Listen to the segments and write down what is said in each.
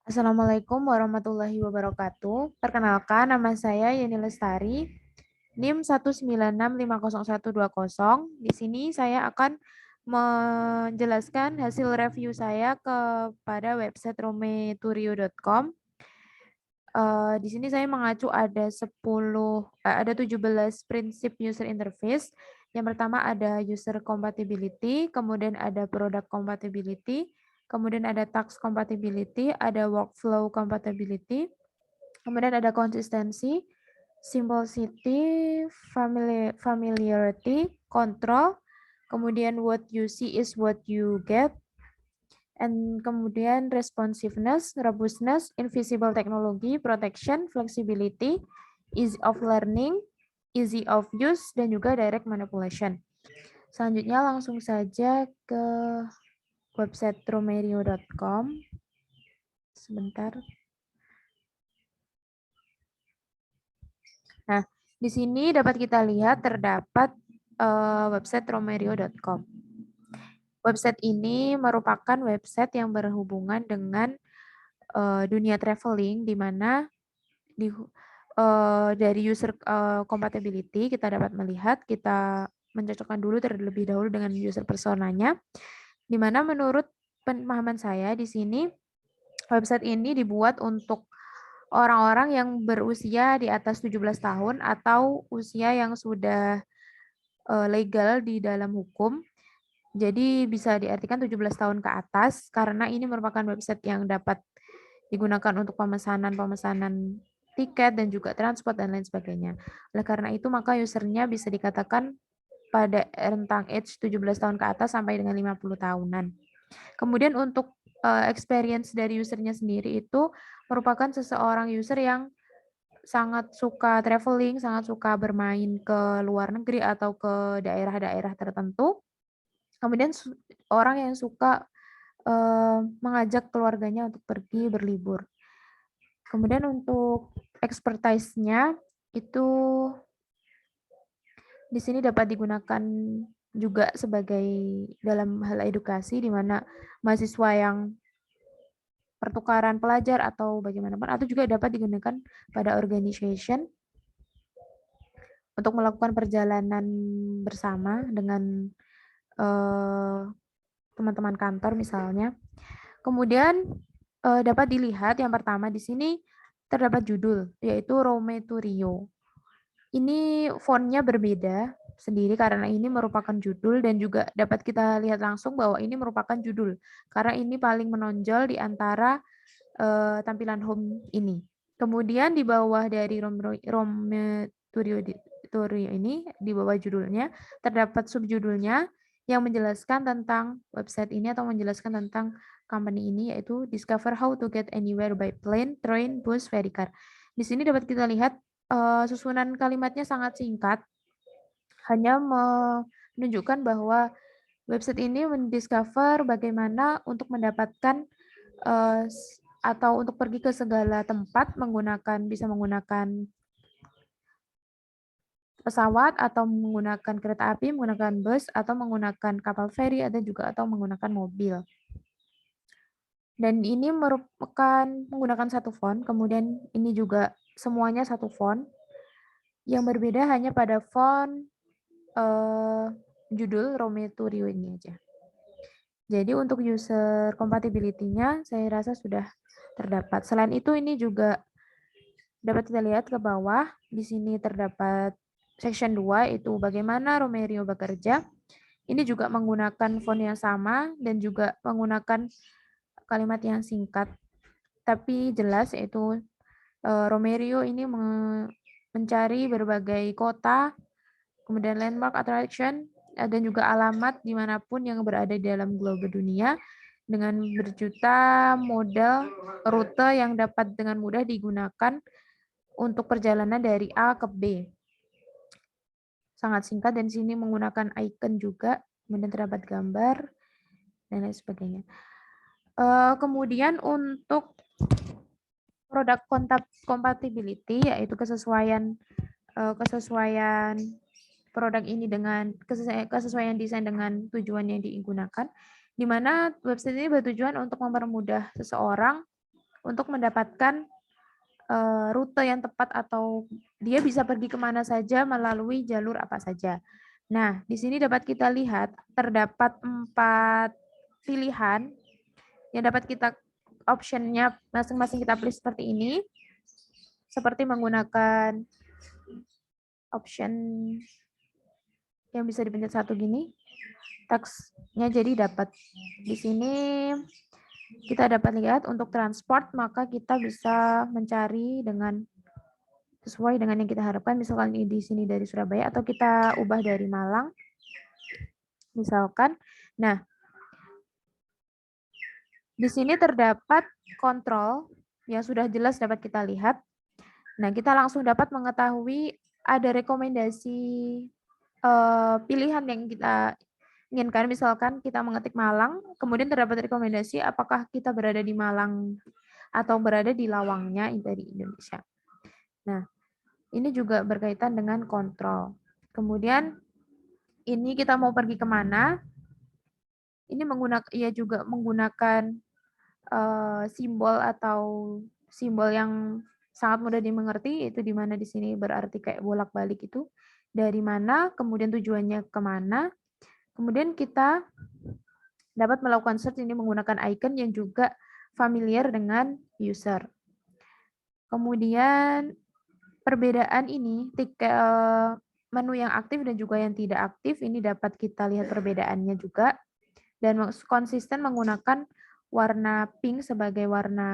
Assalamualaikum warahmatullahi wabarakatuh. Perkenalkan, nama saya Yeni Lestari, NIM 196502120. Di sini saya akan menjelaskan hasil review saya kepada website rometurio.com. Di sini saya mengacu ada 17 prinsip user interface. Yang pertama ada user compatibility, kemudian ada product compatibility, kemudian ada task compatibility, ada workflow compatibility, kemudian ada konsistensi, simplicity, familiarity, control, kemudian what you see is what you get, and kemudian responsiveness, robustness, invisible technology, protection, flexibility, ease of learning, easy of use, dan juga direct manipulation. Selanjutnya langsung saja ke website romerio.com. Sebentar. Nah, di sini dapat kita lihat terdapat website romerio.com. Website ini merupakan website yang berhubungan dengan dunia traveling, di mana dari user compatibility kita dapat melihat, kita mencocokkan dulu terlebih dahulu dengan user personanya, di mana menurut pemahaman saya di sini website ini dibuat untuk orang-orang yang berusia di atas 17 tahun atau usia yang sudah legal di dalam hukum. Jadi bisa diartikan 17 tahun ke atas karena ini merupakan website yang dapat digunakan untuk pemesanan tiket dan juga transport dan lain sebagainya. Oleh karena itu maka usernya bisa dikatakan pada rentang age 17 tahun ke atas sampai dengan 50 tahunan. Kemudian untuk experience dari usernya sendiri itu merupakan seseorang user yang sangat suka traveling, sangat suka bermain ke luar negeri atau ke daerah-daerah tertentu. Kemudian orang yang suka mengajak keluarganya untuk pergi berlibur. Kemudian untuk expertise-nya itu di sini dapat digunakan juga sebagai dalam hal edukasi, di mana mahasiswa yang pertukaran pelajar atau bagaimanapun, atau juga dapat digunakan pada organization untuk melakukan perjalanan bersama dengan teman-teman kantor misalnya. Kemudian dapat dilihat yang pertama di sini terdapat judul, yaitu Rome to Rio. Ini fontnya berbeda sendiri karena ini merupakan judul, dan juga dapat kita lihat langsung bahwa ini merupakan judul karena ini paling menonjol di antara tampilan home ini. Kemudian di bawah dari Rome Turio ini, di bawah judulnya terdapat subjudulnya yang menjelaskan tentang website ini atau menjelaskan tentang company ini, yaitu Discover How to Get Anywhere by Plane, Train, Bus, Ferry Car. Di sini dapat kita lihat susunan kalimatnya sangat singkat, hanya menunjukkan bahwa website ini mendiscover bagaimana untuk mendapatkan atau untuk pergi ke segala tempat bisa menggunakan pesawat atau menggunakan kereta api, menggunakan bus atau menggunakan kapal feri atau menggunakan mobil. Dan ini merupakan menggunakan satu font, kemudian ini juga semuanya satu font. Yang berbeda hanya pada font judul Rome to Rio ini aja. Jadi untuk user compatibility-nya saya rasa sudah terdapat. Selain itu ini juga dapat kita lihat ke bawah. Di sini terdapat section 2, itu bagaimana Romerio bekerja. Ini juga menggunakan font yang sama dan juga menggunakan kalimat yang singkat tapi jelas, yaitu Romerio ini mencari berbagai kota, kemudian landmark attraction, dan juga alamat dimanapun yang berada di dalam globe dunia dengan berjuta model rute yang dapat dengan mudah digunakan untuk perjalanan dari A ke B. Sangat singkat, dan sini menggunakan icon juga, kemudian terdapat gambar, dan lain sebagainya. Kemudian untuk produk compatibility, yaitu kesesuaian produk ini dengan kesesuaian desain dengan tujuan yang digunakan, di mana website ini bertujuan untuk mempermudah seseorang untuk mendapatkan rute yang tepat atau dia bisa pergi kemana saja melalui jalur apa saja. Nah, di sini dapat kita lihat terdapat 4 pilihan yang dapat kita optionnya masing-masing kita pilih seperti ini, seperti menggunakan option yang bisa dipencet satu gini, teksnya jadi dapat di sini kita dapat lihat untuk transport maka kita bisa mencari dengan sesuai dengan yang kita harapkan, misalkan di sini dari Surabaya atau kita ubah dari Malang misalkan. Nah, di sini terdapat kontrol yang sudah jelas dapat kita lihat. Nah, kita langsung dapat mengetahui ada rekomendasi pilihan yang kita inginkan. Misalkan kita mengetik Malang, kemudian terdapat rekomendasi apakah kita berada di Malang atau berada di lawangnya dari Indonesia. Nah, ini juga berkaitan dengan kontrol. Kemudian ini kita mau pergi kemana? Ini ia juga menggunakan simbol atau simbol yang sangat mudah dimengerti, itu di mana di sini berarti kayak bolak-balik itu. Dari mana, kemudian tujuannya kemana. Kemudian kita dapat melakukan search ini menggunakan icon yang juga familiar dengan user. Kemudian perbedaan ini, menu yang aktif dan juga yang tidak aktif, ini dapat kita lihat perbedaannya juga. Dan konsisten menggunakan warna pink sebagai warna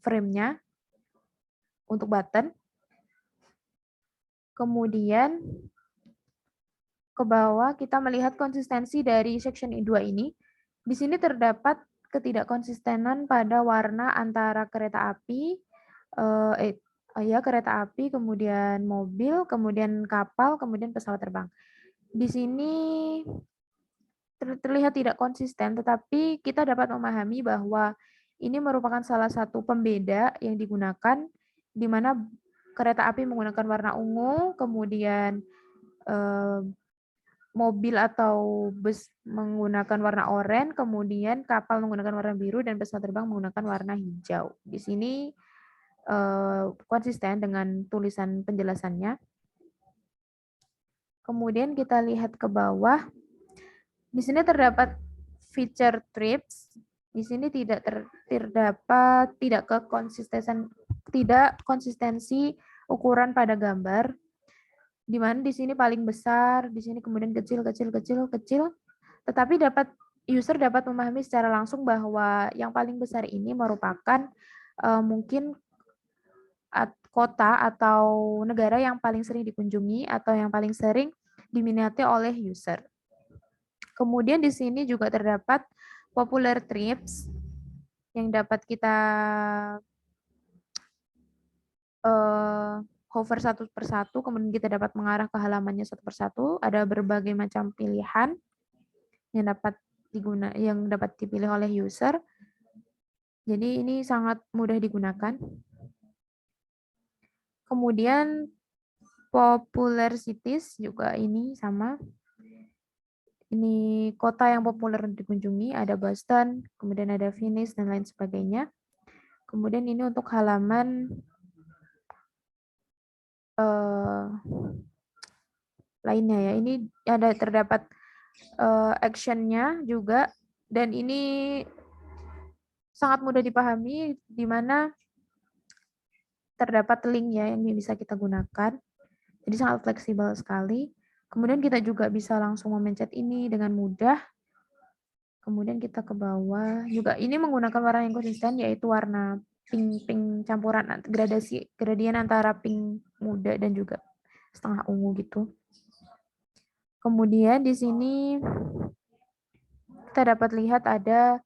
frame-nya untuk button. Kemudian ke bawah kita melihat konsistensi dari section 2 ini. Di sini terdapat ketidakkonsistenan pada warna antara kereta api, kereta api, kemudian mobil, kemudian kapal, kemudian pesawat terbang. Di sini terlihat tidak konsisten, tetapi kita dapat memahami bahwa ini merupakan salah satu pembeda yang digunakan, di mana kereta api menggunakan warna ungu, kemudian mobil atau bus menggunakan warna oranye, kemudian kapal menggunakan warna biru, dan pesawat terbang menggunakan warna hijau. Di sini konsisten dengan tulisan penjelasannya. Kemudian kita lihat ke bawah. Di sini terdapat feature trips. Di sini terdapat tidak konsistensi ukuran pada gambar. Di mana di sini paling besar, di sini kemudian kecil. Tetapi user dapat memahami secara langsung bahwa yang paling besar ini merupakan mungkin kota atau negara yang paling sering dikunjungi atau yang paling sering diminati oleh user. Kemudian di sini juga terdapat popular trips yang dapat kita hover satu persatu, kemudian kita dapat mengarah ke halamannya satu persatu. Ada berbagai macam pilihan yang dapat dipilih oleh user. Jadi ini sangat mudah digunakan. Kemudian popular cities juga ini sama. Ini kota yang populer dikunjungi, ada Boston, kemudian ada Venice, dan lain sebagainya. Kemudian ini untuk halaman lainnya ya. Ini terdapat action-nya juga, dan ini sangat mudah dipahami, di mana terdapat link ya yang bisa kita gunakan. Jadi sangat fleksibel sekali. Kemudian kita juga bisa langsung memencet ini dengan mudah. Kemudian kita ke bawah. Juga ini menggunakan warna yang konsisten, yaitu warna pink campuran gradien antara pink muda dan juga setengah ungu gitu. Kemudian di sini kita dapat lihat ada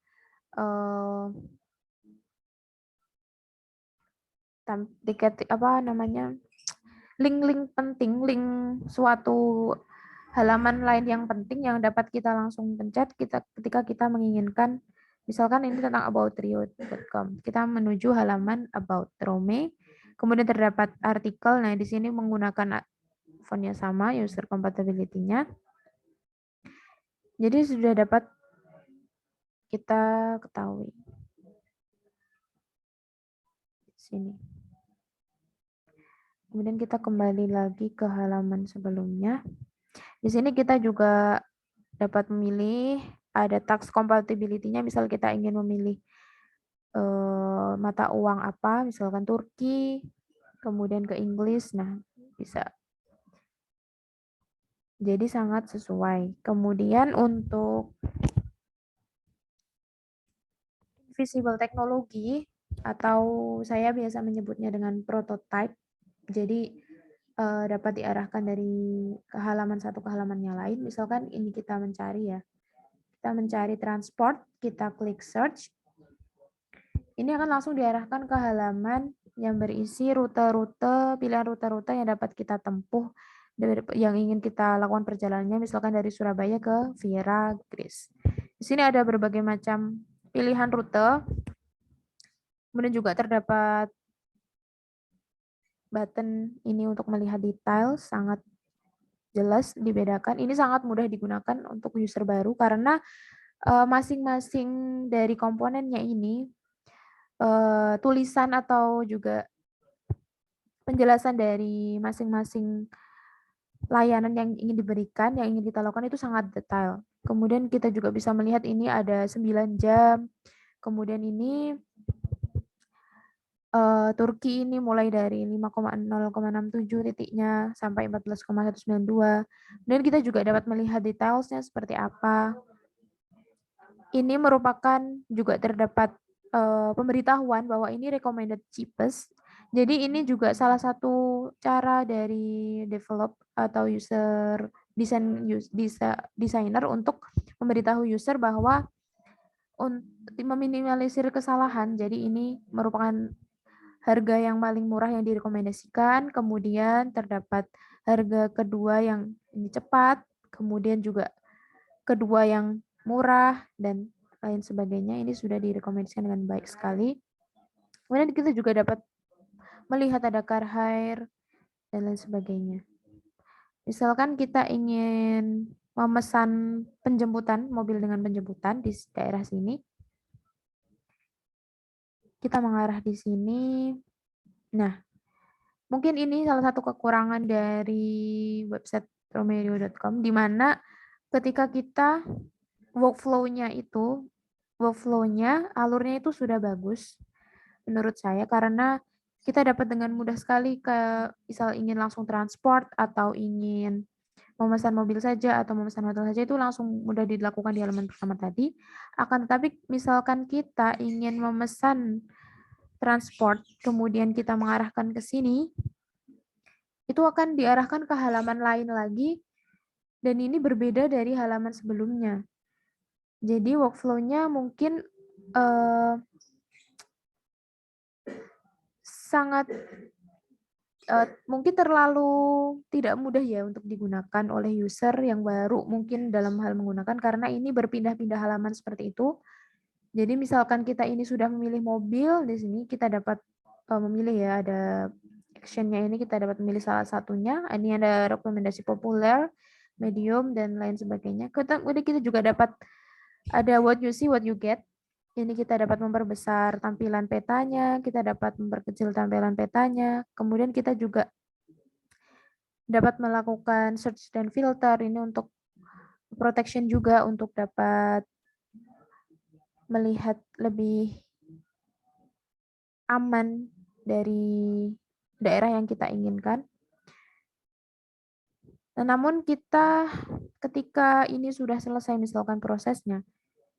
link-link penting, link suatu halaman lain yang penting yang dapat kita langsung pencet ketika kita menginginkan, misalkan ini tentang aboutrio.com. Kita menuju halaman about Rome, kemudian terdapat artikel. Nah, di sini menggunakan fontnya sama, user compatibility-nya. Jadi sudah dapat kita ketahui. Sini. Kemudian kita kembali lagi ke halaman sebelumnya. Di sini kita juga dapat memilih, ada tax compatibility-nya, misal kita ingin memilih mata uang apa, misalkan Turki, kemudian ke Inggris, nah bisa. Jadi sangat sesuai. Kemudian untuk visible teknologi, atau saya biasa menyebutnya dengan prototype, jadi dapat diarahkan dari halaman satu ke halaman yang lain. Misalkan ini kita mencari ya, kita mencari transport, kita klik search, ini akan langsung diarahkan ke halaman yang berisi rute-rute, pilihan rute-rute yang dapat kita tempuh, yang ingin kita lakukan perjalanannya, misalkan dari Surabaya ke Viera, Greece. Di sini ada berbagai macam pilihan rute, kemudian juga terdapat button ini untuk melihat detail, sangat jelas dibedakan. Ini sangat mudah digunakan untuk user baru karena masing-masing dari komponennya ini, tulisan atau juga penjelasan dari masing-masing layanan yang ingin diberikan, yang ingin kita lakukan itu sangat detail. Kemudian kita juga bisa melihat ini ada 9 jam. Kemudian ini Turki ini mulai dari 5,0,67 titiknya sampai 14,192. Dan kita juga dapat melihat detailsnya seperti apa. Ini merupakan juga terdapat pemberitahuan bahwa ini recommended cheapest. Jadi ini juga salah satu cara dari develop atau user designer untuk memberitahu user bahwa untuk meminimalisir kesalahan. Jadi ini merupakan harga yang paling murah yang direkomendasikan, kemudian terdapat harga kedua yang ini cepat, kemudian juga kedua yang murah, dan lain sebagainya. Ini sudah direkomendasikan dengan baik sekali. Kemudian kita juga dapat melihat ada car hire dan lain sebagainya. Misalkan kita ingin memesan penjemputan, mobil dengan penjemputan di daerah sini, kita mengarah di sini. Nah, mungkin ini salah satu kekurangan dari website romeo.com, di mana ketika kita workflow-nya, alurnya itu sudah bagus menurut saya, karena kita dapat dengan mudah sekali misal ingin langsung transport atau ingin memesan mobil saja atau memesan hotel saja, itu langsung mudah dilakukan di halaman pertama tadi. Akan tetapi misalkan kita ingin memesan transport, kemudian kita mengarahkan ke sini, itu akan diarahkan ke halaman lain lagi, dan ini berbeda dari halaman sebelumnya. Jadi workflow-nya mungkin sangat mungkin terlalu tidak mudah ya untuk digunakan oleh user yang baru mungkin dalam hal menggunakan, karena ini berpindah-pindah halaman seperti itu. Jadi misalkan kita ini sudah memilih mobil, di sini kita dapat memilih ya, ada action-nya ini kita dapat memilih salah satunya. Ini ada rekomendasi populer, medium, dan lain sebagainya. Kemudian kita juga dapat ada what you see, what you get. Ini kita dapat memperbesar tampilan petanya, kita dapat memperkecil tampilan petanya. Kemudian kita juga dapat melakukan search dan filter. Ini untuk protection juga, untuk dapat melihat lebih aman dari daerah yang kita inginkan. Nah, namun kita ketika ini sudah selesai misalkan prosesnya,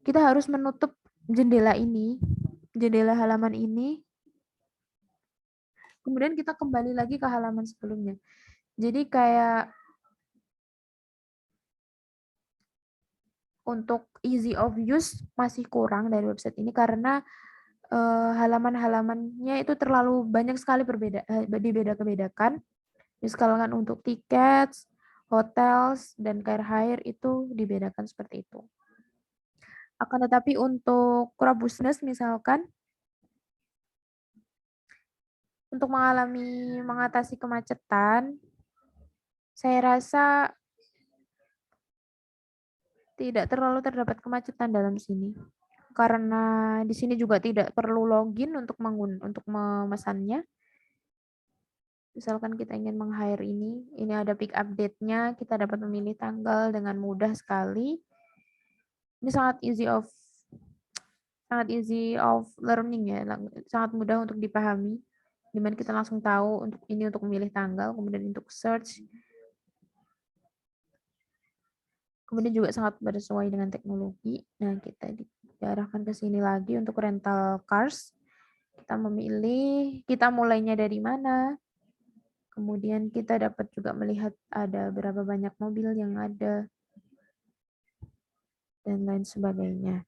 kita harus menutup jendela ini, jendela halaman ini, kemudian kita kembali lagi ke halaman sebelumnya. Jadi kayak untuk easy of use masih kurang dari website ini, karena halaman-halamannya itu terlalu banyak sekali dibeda-kebedakan. Misalkan untuk tiket, hotels, dan car hire itu dibedakan seperti itu. Akan tetapi untuk robustness misalkan, untuk mengatasi kemacetan, saya rasa tidak terlalu terdapat kemacetan dalam sini. karena di sini juga tidak perlu login untuk memesannya. Misalkan kita ingin meng-hire ini ada pick update-nya, kita dapat memilih tanggal dengan mudah sekali. Ini sangat easy of learning ya, sangat mudah untuk dipahami. Dimana kita langsung tahu untuk memilih tanggal, kemudian untuk search. Kemudian juga sangat bersesuai dengan teknologi. Nah, kita diarahkan ke sini lagi untuk rental cars. Kita memilih, kita mulainya dari mana. Kemudian kita dapat juga melihat ada berapa banyak mobil yang ada. Dan lain sebagainya.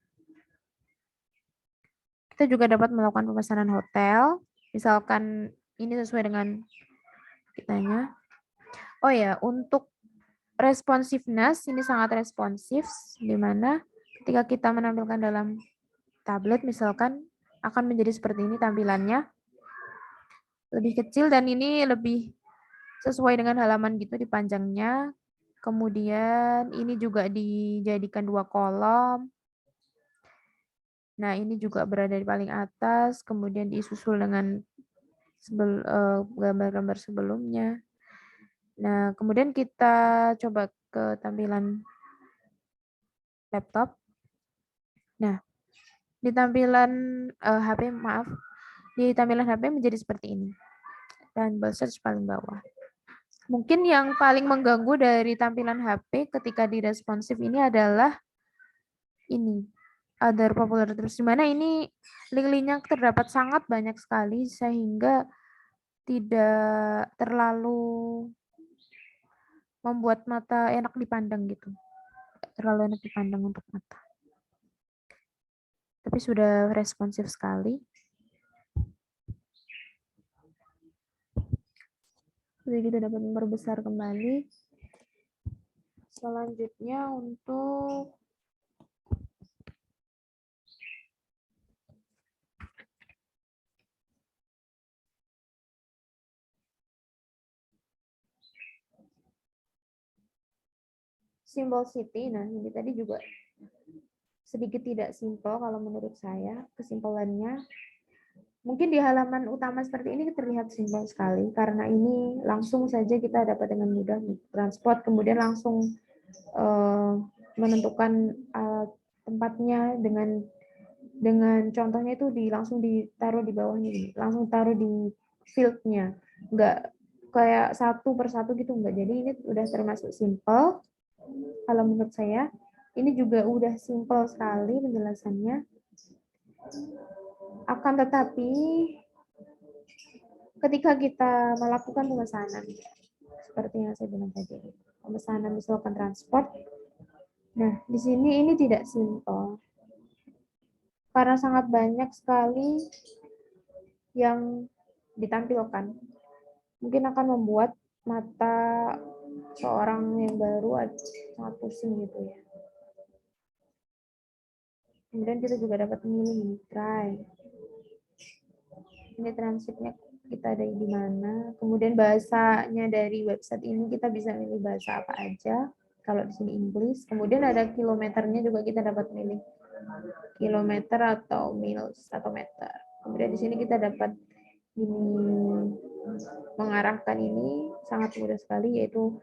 Kita juga dapat melakukan pemesanan hotel. Misalkan ini sesuai dengan kitanya. Oh ya, untuk responsiveness, ini sangat responsif, di mana ketika kita menampilkan dalam tablet, misalkan akan menjadi seperti ini tampilannya. Lebih kecil dan ini lebih sesuai dengan halaman gitu di panjangnya. Kemudian ini juga dijadikan 2 kolom. Nah, ini juga berada di paling atas, kemudian disusul dengan gambar-gambar sebelumnya. Nah, kemudian kita coba ke tampilan laptop. Nah, di tampilan di tampilan HP menjadi seperti ini. Dan search paling bawah. Mungkin yang paling mengganggu dari tampilan HP ketika di responsif ini adalah ini, other popular tools, di mana ini link-linknya terdapat sangat banyak sekali sehingga tidak terlalu membuat mata enak dipandang gitu. Terlalu enak dipandang untuk mata. Tapi sudah responsif sekali. Jadi kita dapat memperbesar kembali. Selanjutnya untuk simbol city. Nah, ini tadi juga sedikit tidak simpel kalau menurut saya kesimpulannya. Mungkin di halaman utama seperti ini terlihat simpel sekali karena ini langsung saja kita dapat dengan mudah transport, kemudian langsung menentukan tempatnya dengan contohnya itu langsung ditaruh di bawahnya ini, langsung taruh di field-nya, nggak kayak satu persatu gitu, enggak. Jadi ini udah termasuk simple kalau menurut saya. Ini juga udah simple sekali penjelasannya. Akan tetapi ketika kita melakukan pemesanan, seperti yang saya bilang tadi, pemesanan misalkan transport, nah di sini ini tidak simple karena sangat banyak sekali yang ditampilkan. Mungkin akan membuat mata seorang yang baru sangat pusing gitu ya. Kemudian kita juga dapat memilih try. Ini transitnya kita ada di mana. Kemudian bahasanya dari website ini kita bisa milih bahasa apa aja. Kalau di sini Inggris. Kemudian ada kilometernya juga kita dapat milih kilometer atau miles atau meter. Kemudian di sini kita dapat mengarahkan ini sangat mudah sekali, yaitu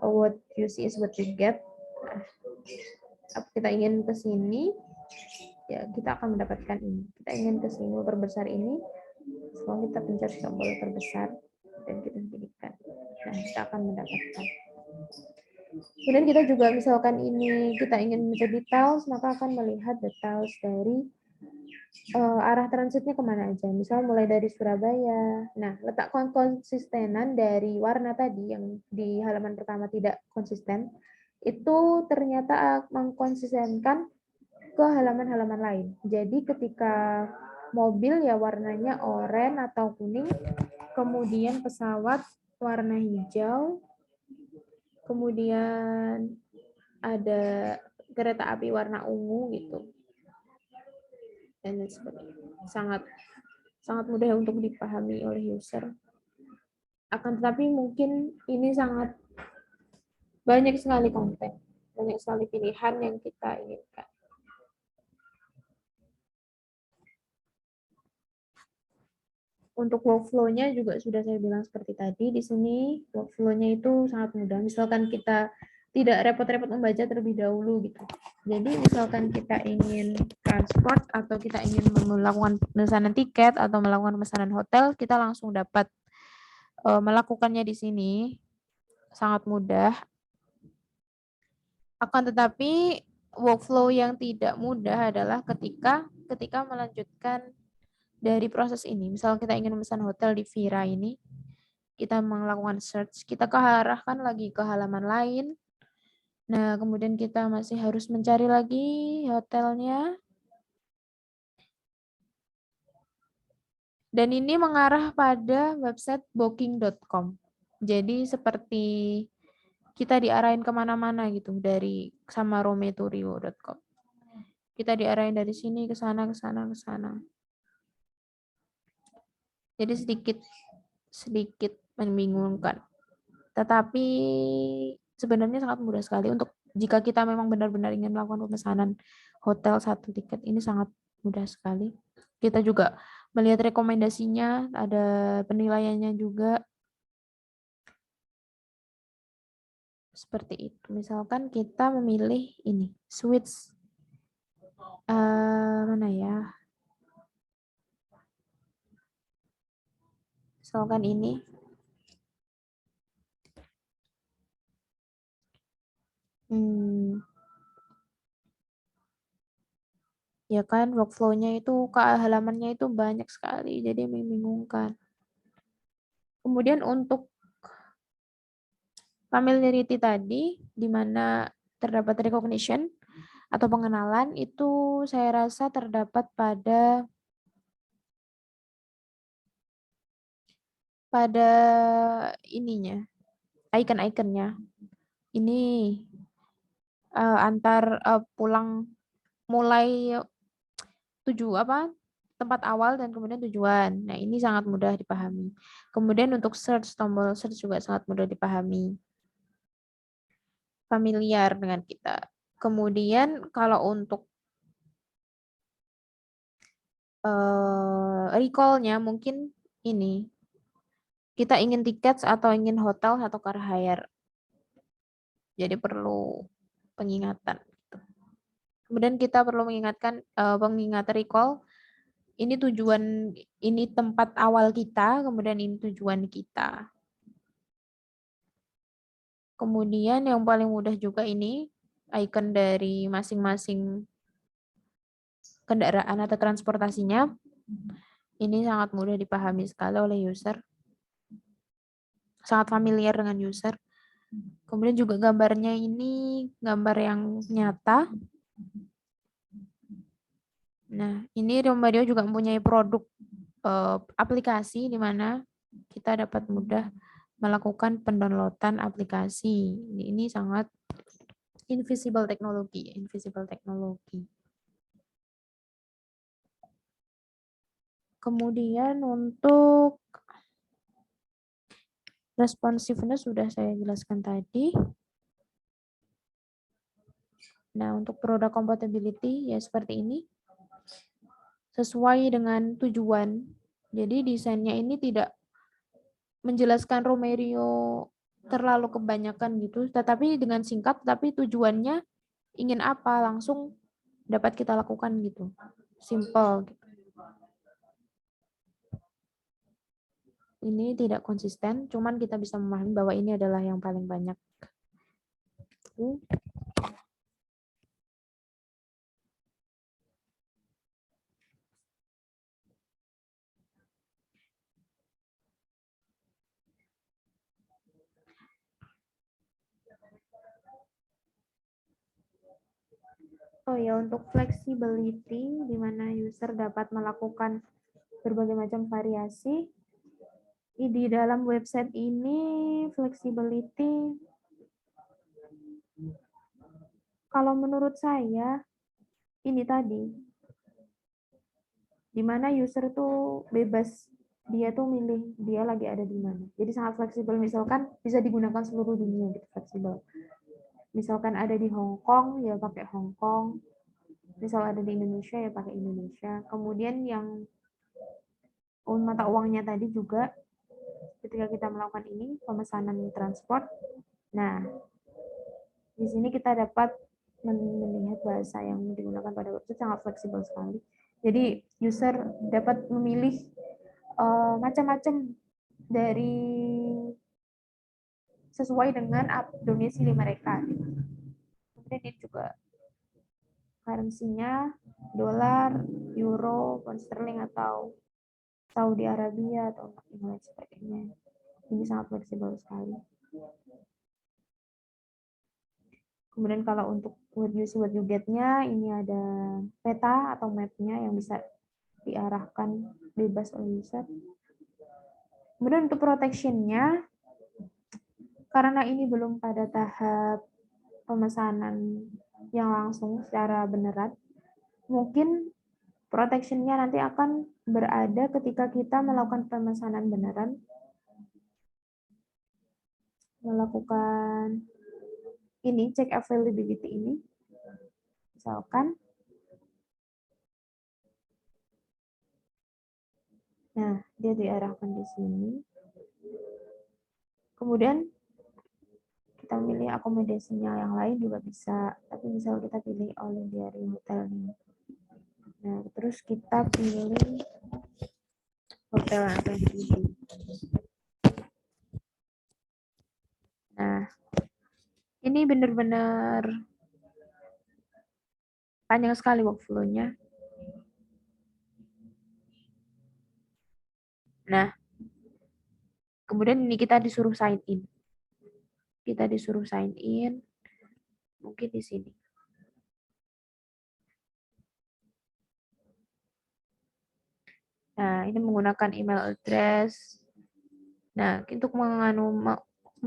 what you see is what you get. Nah, kita ingin ke sini, ya kita akan mendapatkan ini. Kita ingin ke sini memperbesar ini, setelah kita pencet tombol perbesar dan kita pilihkan. Nah, kita akan mendapatkan. Kemudian kita juga misalkan ini kita ingin mencari details, maka akan melihat details dari arah transitnya kemana aja. Misal mulai dari Surabaya. Nah, letak konsistenan dari warna tadi yang di halaman pertama tidak konsisten, itu ternyata mengkonsistenkan ke halaman-halaman lain. Jadi ketika mobil ya warnanya oranye atau kuning, kemudian pesawat warna hijau, kemudian ada kereta api warna ungu gitu. Dan sebagainya. Sangat mudah untuk dipahami oleh user. Akan tetapi mungkin ini sangat banyak sekali konten, banyak sekali pilihan yang kita inginkan. Untuk workflow-nya juga sudah saya bilang seperti tadi. Di sini workflow-nya itu sangat mudah. Misalkan kita tidak repot-repot membaca terlebih dahulu gitu. Jadi misalkan kita ingin transport atau kita ingin melakukan pemesanan tiket atau melakukan pemesanan hotel, kita langsung dapat melakukannya di sini. Sangat mudah. Akan tetapi workflow yang tidak mudah adalah ketika melanjutkan dari proses ini. Misal kita ingin memesan hotel di Vira ini, kita melakukan search, kita kearahkan lagi ke halaman lain. Nah, kemudian kita masih harus mencari lagi hotelnya. Dan ini mengarah pada website booking.com. Jadi seperti kita diarahin kemana-mana gitu dari sama rometurio.com. Kita diarahin dari sini ke sana, ke sana, ke sana. Jadi sedikit membingungkan. Tetapi sebenarnya sangat mudah sekali untuk jika kita memang benar-benar ingin melakukan pemesanan hotel satu tiket, ini sangat mudah sekali. Kita juga melihat rekomendasinya, ada penilaiannya juga. Seperti itu. Misalkan kita memilih ini, switch mana ya? Misalkan ini. Ya kan, workflow-nya itu, ke halamannya itu banyak sekali, jadi membingungkan. Kemudian untuk familiarity tadi, di mana terdapat recognition atau pengenalan, itu saya rasa terdapat pada ininya, icon-iconnya. Ini antar pulang mulai tempat awal dan kemudian tujuan. Nah, ini sangat mudah dipahami. Kemudian untuk search, tombol search juga sangat mudah dipahami. Familiar dengan kita. Kemudian kalau untuk recall-nya mungkin ini. Kita ingin tiket atau ingin hotel atau car hire. Jadi perlu pengingatan. Kemudian kita perlu mengingatkan pengingat recall. Ini tujuan, ini tempat awal kita, kemudian ini tujuan kita. Kemudian yang paling mudah juga ini icon dari masing-masing kendaraan atau transportasinya. Ini sangat mudah dipahami sekali oleh user. Sangat familiar dengan user. Kemudian juga gambarnya ini gambar yang nyata. Nah, ini Romario juga mempunyai produk aplikasi di mana kita dapat mudah melakukan pendownloadan aplikasi. Ini sangat invisible teknologi. Kemudian untuk responsiveness sudah saya jelaskan tadi. Nah, untuk product compatibility ya seperti ini. Sesuai dengan tujuan. Jadi desainnya ini tidak menjelaskan Romerio terlalu kebanyakan gitu, tetapi dengan singkat, tapi tujuannya ingin apa langsung dapat kita lakukan gitu. Simple gitu. Ini tidak konsisten, cuman kita bisa memahami bahwa ini adalah yang paling banyak. Oh ya, untuk flexibility, di mana user dapat melakukan berbagai macam variasi. Di dalam website ini, flexibility, kalau menurut saya, ini tadi, di mana user tuh bebas, dia tuh milih dia lagi ada di mana. Jadi sangat fleksibel, misalkan bisa digunakan seluruh dunia gitu, fleksibel. Misalkan ada di Hong Kong, ya pakai Hong Kong. Misal ada di Indonesia, ya pakai Indonesia. Kemudian yang mata uangnya tadi juga ketika kita melakukan ini pemesanan transport. Nah, di sini kita dapat melihat bahasa yang digunakan pada website sangat fleksibel sekali. Jadi user dapat memilih macam-macam dari sesuai dengan domisili mereka. Kemudian ini juga currency-nya dolar, euro, pound sterling atau Saudi Arabia atau yang lain sebagainya. Ini sangat fleksibel sekali. Kemudian kalau untuk what you see, what you get-nya, ini ada peta atau map-nya yang bisa diarahkan bebas oleh user. Kemudian untuk protection-nya, karena ini belum pada tahap pemesanan yang langsung secara beneran, mungkin protection-nya nanti akan berada ketika kita melakukan pemesanan beneran, melakukan ini, cek availability ini, misalkan. Nah, dia diarahkan di sini. Kemudian kita pilih akomodasinya yang lain juga bisa, tapi misal kita pilih all India hotel ini. Nah, terus kita pilih hotel yang akan dipilih. Nah, ini benar-benar panjang sekali workflow-nya. Nah, kemudian ini kita disuruh sign in. Kita disuruh sign in, mungkin di sini. Nah, ini menggunakan email address. Nah, untuk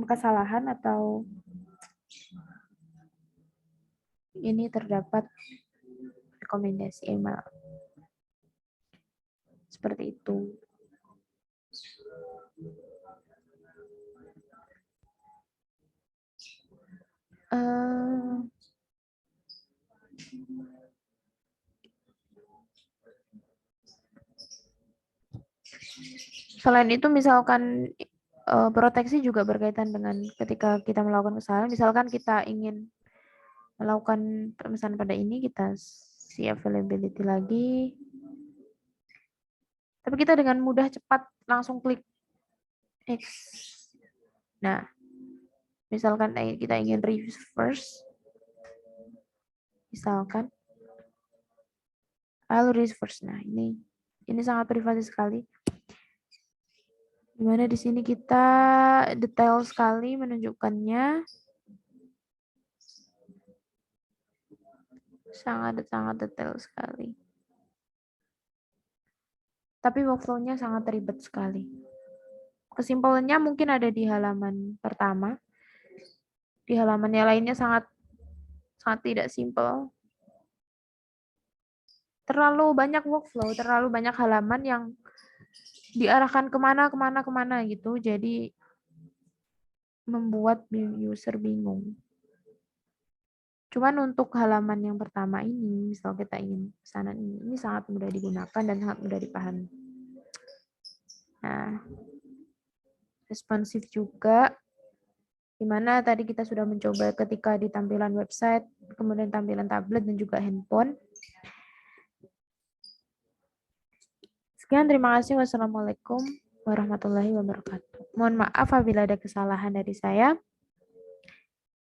kesalahan atau ini terdapat rekomendasi email. Seperti itu. Selain itu, misalkan proteksi juga berkaitan dengan ketika kita melakukan kesalahan. Misalkan kita ingin melakukan pemesanan pada ini, kita see availability lagi. Tapi kita dengan mudah cepat langsung klik X. Nah, misalkan kita ingin review first, misalkan I'll read first. Nah, ini sangat privasi sekali. Dimana di sini kita detail sekali menunjukkannya. Sangat detail sekali. Tapi workflow-nya sangat ribet sekali. Kesimpulannya mungkin ada di halaman pertama. Di halaman yang lainnya sangat tidak simpel. Terlalu banyak workflow, terlalu banyak halaman yang diarahkan kemana gitu. Jadi membuat user bingung. Cuman untuk halaman yang pertama ini, misal kita ingin pesanan ini sangat mudah digunakan dan sangat mudah dipahami. Nah, responsif juga, dimana tadi kita sudah mencoba ketika di tampilan website, kemudian tampilan tablet dan juga handphone. Sekian, terima kasih. Wassalamualaikum warahmatullahi wabarakatuh. Mohon maaf apabila ada kesalahan dari saya.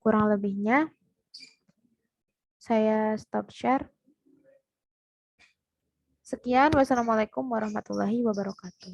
Kurang lebihnya, saya stop share. Sekian, wassalamualaikum warahmatullahi wabarakatuh.